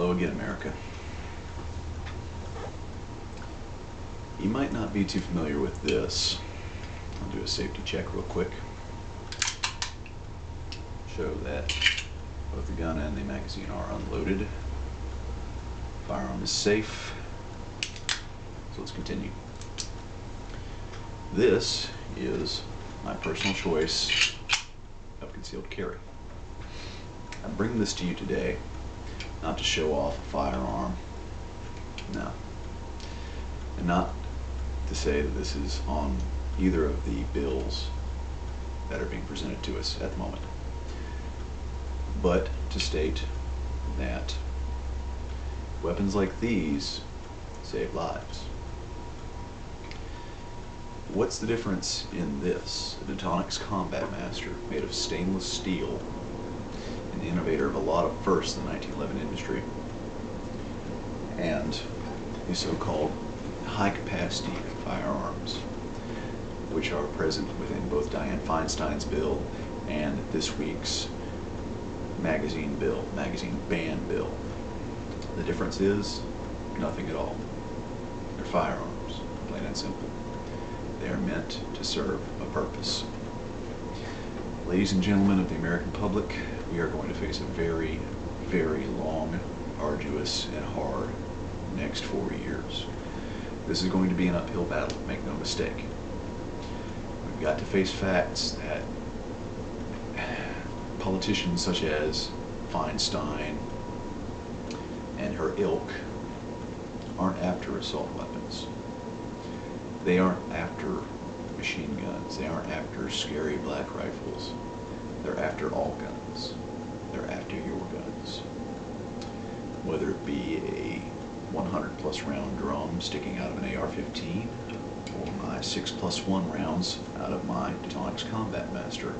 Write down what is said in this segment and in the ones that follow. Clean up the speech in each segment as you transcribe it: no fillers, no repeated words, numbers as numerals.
Hello again, America. You might not be too familiar with this. I'll do a safety check real quick. Show that both the gun and the magazine are unloaded. Firearm is safe. So let's continue. This is my personal choice of concealed carry. I'm bringing this to you today not to show off a firearm, no, and not to say that this is on either of the bills that are being presented to us at the moment, but to state that weapons like these save lives. What's the difference in this? A Detonics Combat Master made of stainless steel, an innovator of a lot of firsts in the 1911 industry, and the so-called high-capacity firearms, which are present within both Dianne Feinstein's bill and this week's magazine ban bill. The difference is nothing at all. They're firearms, plain and simple. They are meant to serve a purpose. Ladies and gentlemen of the American public, we are going to face a very, very long, arduous, and hard next 4 years. This is going to be an uphill battle, make no mistake. We've got to face facts that politicians such as Feinstein and her ilk aren't after assault weapons. They aren't after machine guns. They aren't after scary black rifles. They're after all guns. They're after your guns. Whether it be a 100+ round drum sticking out of an AR-15 or my 6+1 rounds out of my Detonics Combat Master,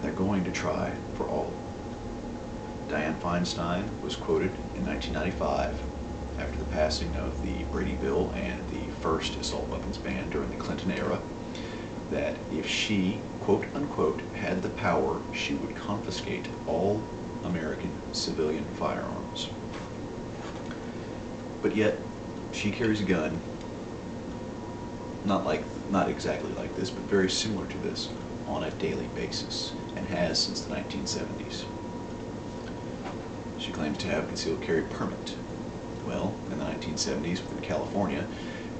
they're going to try for all of them. Dianne Feinstein was quoted in 1995 after the passing of the Brady Bill and the first assault weapons ban during the Clinton era, that if she, quote unquote, had the power, she would confiscate all American civilian firearms. But yet, she carries a gun, not exactly like this, but very similar to this, on a daily basis, and has since the 1970s. She claims to have a concealed carry permit. Well, in the 1970s within California,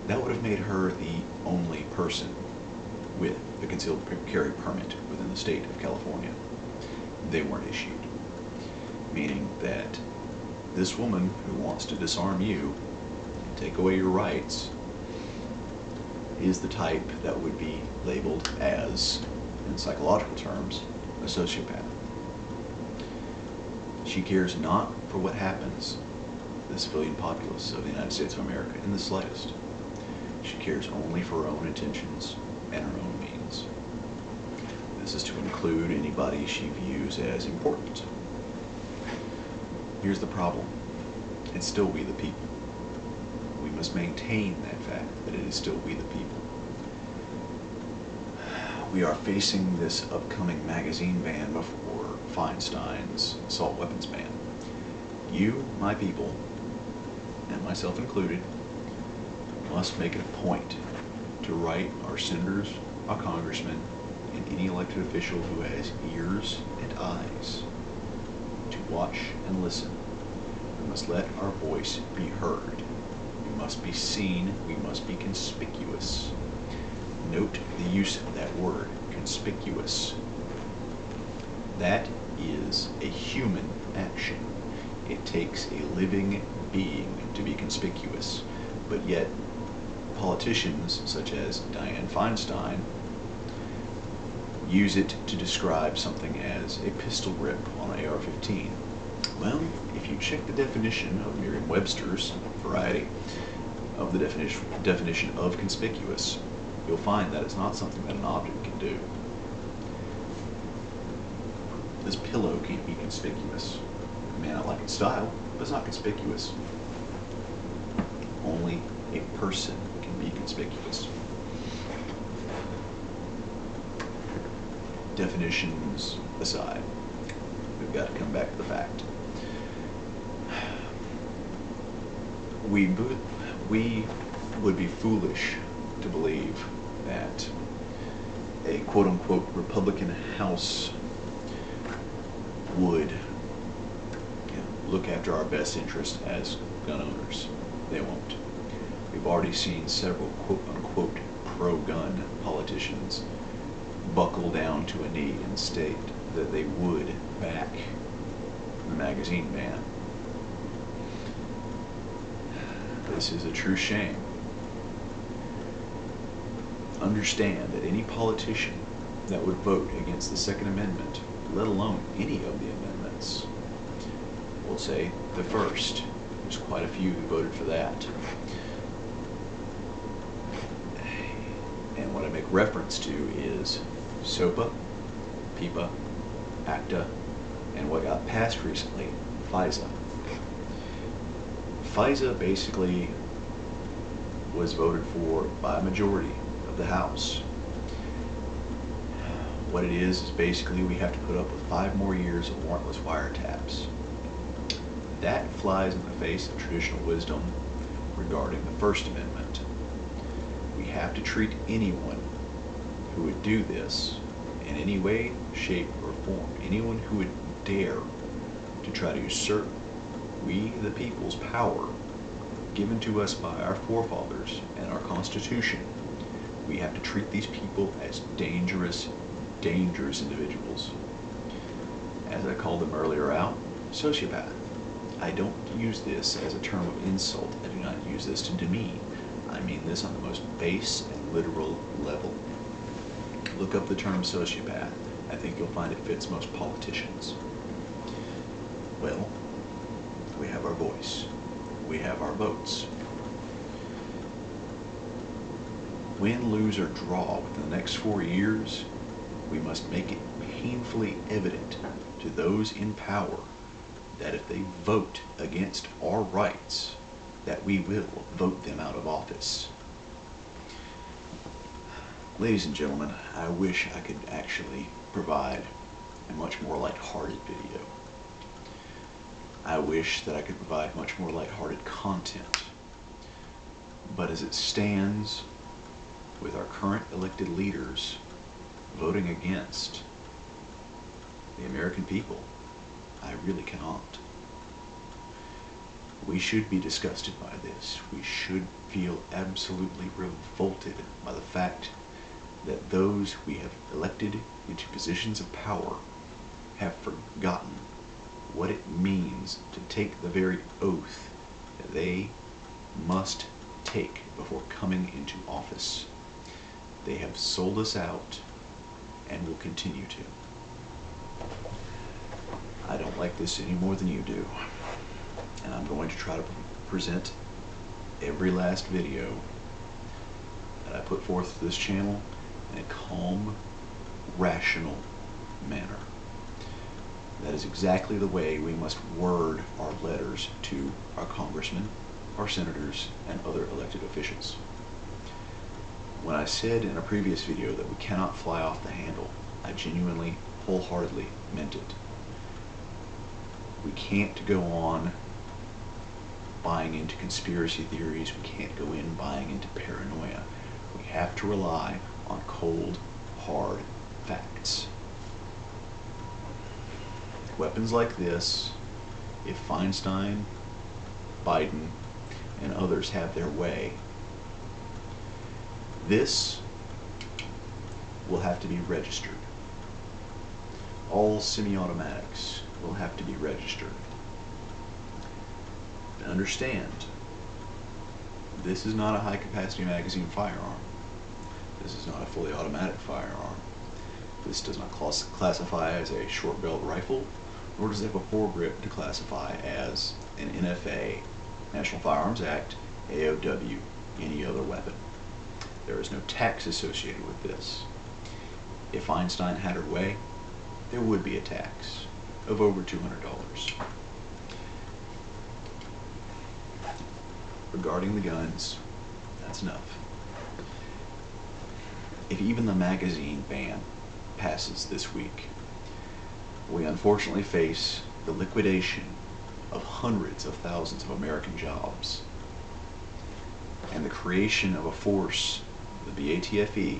that would have made her the only person with a concealed carry permit within the state of California. They weren't issued. Meaning that this woman who wants to disarm you and take away your rights is the type that would be labeled as, in psychological terms, a sociopath. She cares not for what happens to the civilian populace of the United States of America in the slightest. She cares only for her own intentions and her own means. This is to include anybody she views as important. Here's the problem. It's still we the people. We must maintain that fact that it is still we the people. We are facing this upcoming magazine ban before Feinstein's assault weapons ban. You, my people, and myself included, must make it a point to write our senators, our congressmen, and any elected official who has ears and eyes to watch and listen. We must let our voice be heard. We must be seen. We must be conspicuous. Note the use of that word, conspicuous. That is a human action. It takes a living being to be conspicuous, but yet politicians such as Dianne Feinstein use it to describe something as a pistol grip on an AR-15. Well, if you check the definition of Merriam-Webster's variety of the definition of conspicuous, you'll find that it's not something that an object can do. This pillow can't be conspicuous. It may not like its style, but it's not conspicuous. Only a person can be conspicuous. Definitions aside, we've got to come back to the fact. we would be foolish to believe that a quote-unquote Republican House would look after our best interest as gun owners. They won't. We've already seen several quote-unquote pro-gun politicians buckle down to a knee and state that they would back the magazine ban. This is a true shame. Understand that any politician that would vote against the Second Amendment, let alone any of the amendments, we'll say the first, there's quite a few who voted for that. And what I make reference to is SOPA, PIPA, ACTA, and what got passed recently, FISA. FISA basically was voted for by a majority of the House. What it is basically we have to put up with 5 more years of warrantless wiretaps. That flies in the face of traditional wisdom regarding the First Amendment. We have to treat anyone who would do this in any way, shape, or form, anyone who would dare to try to usurp we the people's power given to us by our forefathers and our Constitution, we have to treat these people as dangerous, dangerous individuals. As I called them earlier out, sociopath. I don't use this as a term of insult. I do not use this to demean. I mean this on the most base and literal level. Look up the term sociopath. I think you'll find it fits most politicians. Well, we have our voice. We have our votes. Win, lose, or draw within the next 4 years, we must make it painfully evident to those in power that if they vote against our rights, that we will vote them out of office. Ladies and gentlemen, I wish I could actually provide a much more lighthearted video. I wish that I could provide much more lighthearted content. But as it stands, with our current elected leaders voting against the American people, I really cannot. We should be disgusted by this. We should feel absolutely revolted by the fact that those we have elected into positions of power have forgotten what it means to take the very oath that they must take before coming into office. They have sold us out and will continue to. I don't like this any more than you do, and I'm going to try to present every last video that I put forth to this channel in a calm, rational manner. That is exactly the way we must word our letters to our congressmen, our senators, and other elected officials. When I said in a previous video that we cannot fly off the handle, I genuinely, wholeheartedly meant it. We can't go on buying into conspiracy theories. We can't go in buying into paranoia. We have to rely on cold, hard facts. Weapons like this, if Feinstein, Biden, and others have their way, this will have to be registered. All semi-automatics will have to be registered. And understand, this is not a high-capacity magazine firearm. This is not a fully automatic firearm. This does not classify as a short-barreled rifle, nor does it have a foregrip to classify as an NFA, National Firearms Act, AOW, any other weapon. There is no tax associated with this. If Einstein had her way, there would be a tax of over $200. Regarding the guns, that's enough. If even the magazine ban passes this week, we unfortunately face the liquidation of hundreds of thousands of American jobs and the creation of a force, the ATFE,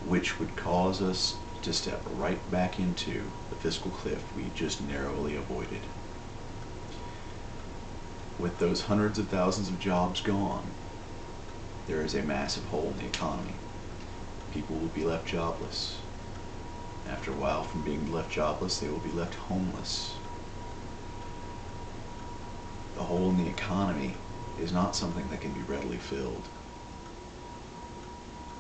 which would cause us to step right back into the fiscal cliff we just narrowly avoided. With those hundreds of thousands of jobs gone, there is a massive hole in the economy. People will be left jobless. After a while, from being left jobless, they will be left homeless. The hole in the economy is not something that can be readily filled.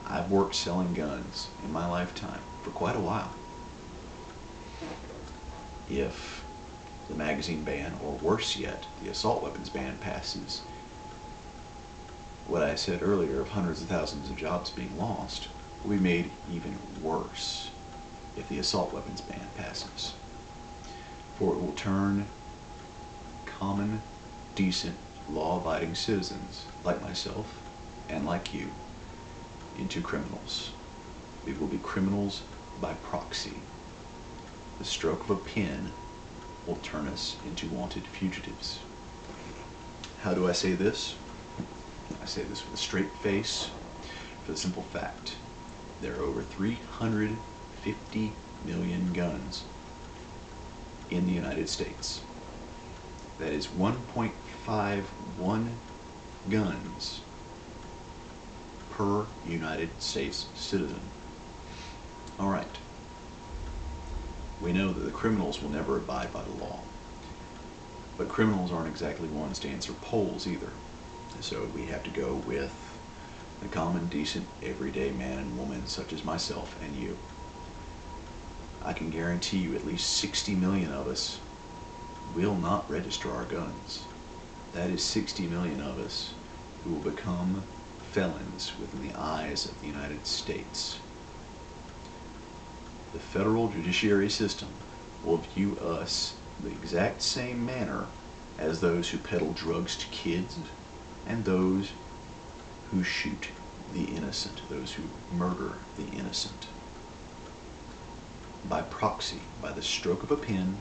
I've worked selling guns in my lifetime for quite a while. If the magazine ban, or worse yet, the assault weapons ban passes, what I said earlier of hundreds of thousands of jobs being lost will be made even worse if the assault weapons ban passes. For it will turn common, decent, law-abiding citizens like myself and like you into criminals. We will be criminals by proxy. The stroke of a pen will turn us into wanted fugitives. How do I say this? I say this with a straight face for the simple fact there are over 350 million guns in the United States. That is 1.51 guns per United States citizen. All right. We know that the criminals will never abide by the law. But criminals aren't exactly ones to answer polls either. So we have to go with the common, decent, everyday man and woman such as myself and you. I can guarantee you at least 60 million of us will not register our guns. That is 60 million of us who will become felons within the eyes of the United States. The federal judiciary system will view us the exact same manner as those who peddle drugs to kids and those who shoot the innocent, those who murder the innocent. By proxy, by the stroke of a pen,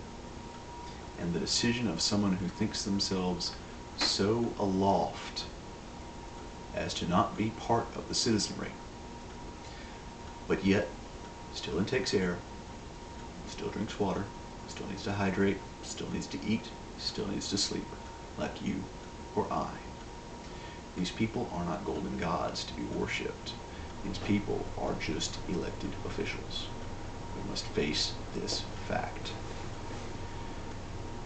and the decision of someone who thinks themselves so aloft as to not be part of the citizenry, but yet still intakes air, still drinks water, still needs to hydrate, still needs to eat, still needs to sleep, like you or I. These people are not golden gods to be worshipped. These people are just elected officials. We must face this fact.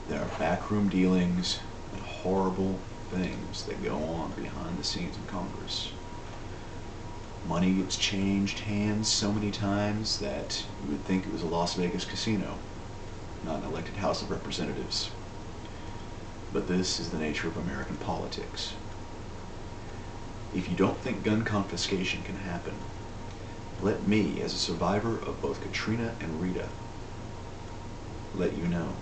There are backroom dealings and horrible things that go on behind the scenes in Congress. Money gets changed hands so many times that you would think it was a Las Vegas casino, not an elected House of Representatives. But this is the nature of American politics. If you don't think gun confiscation can happen, let me, as a survivor of both Katrina and Rita, let you know.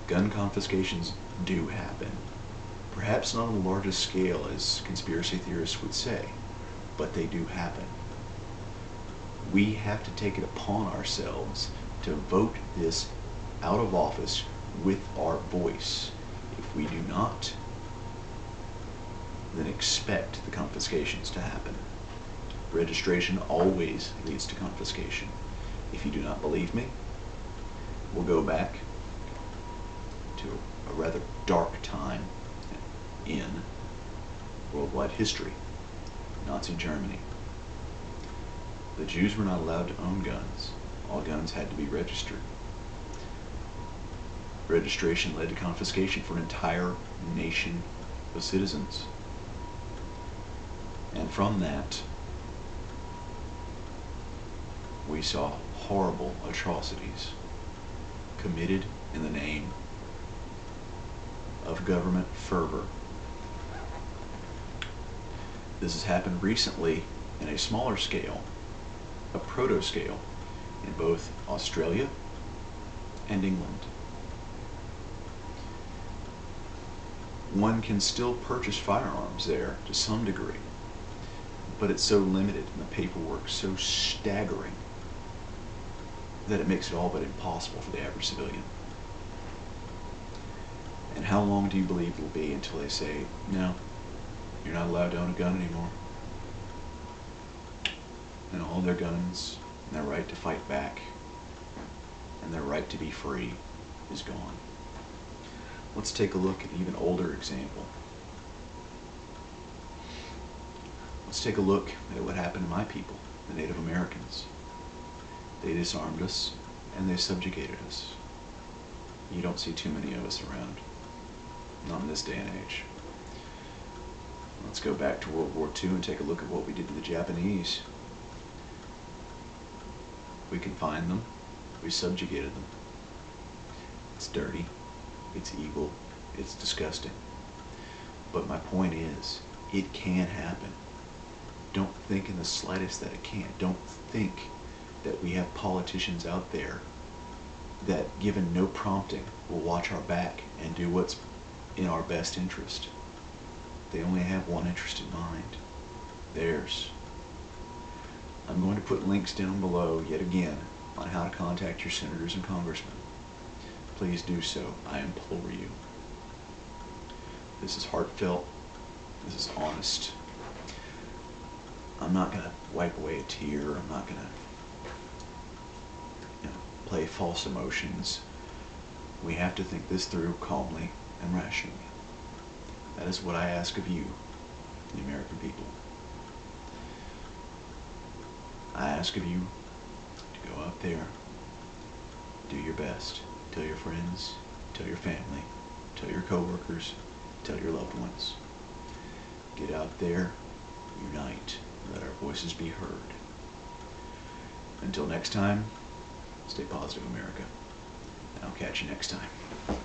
Gun confiscations do happen. Perhaps not on the largest scale as conspiracy theorists would say, but they do happen. We have to take it upon ourselves to vote this out of office with our voice. If we do not, then expect the confiscations to happen. Registration always leads to confiscation. If you do not believe me, we'll go back to a rather dark time in worldwide history, Nazi Germany. The Jews were not allowed to own guns. All guns had to be registered. Registration led to confiscation for an entire nation of citizens. And from that, we saw horrible atrocities committed in the name of government fervor. This has happened recently in a smaller scale, a proto-scale, in both Australia and England. One can still purchase firearms there to some degree, but it's so limited and the paperwork so staggering that it makes it all but impossible for the average civilian. And how long do you believe it will be until they say, no, you're not allowed to own a gun anymore? And all their guns and their right to fight back and their right to be free is gone. Let's take a look at an even older example. Let's take a look at what happened to my people, the Native Americans. They disarmed us and they subjugated us. You don't see too many of us around, not in this day and age. Let's go back to World War II and take a look at what we did to the Japanese. We confined them, we subjugated them. It's dirty, it's evil, it's disgusting. But my point is, it can happen. Don't think in the slightest that it can't. Don't think that we have politicians out there that, given no prompting, will watch our back and do what's in our best interest. They only have one interest in mind, theirs. I'm going to put links down below, yet again, on how to contact your senators and congressmen. Please do so, I implore you. This is heartfelt, this is honest. I'm not going to wipe away a tear, I'm not going to play false emotions. We have to think this through calmly and rationally. That is what I ask of you, the American people. I ask of you to go out there, do your best, tell your friends, tell your family, tell your coworkers, tell your loved ones. Get out there, unite, let our voices be heard. Until next time, stay positive, America. And I'll catch you next time.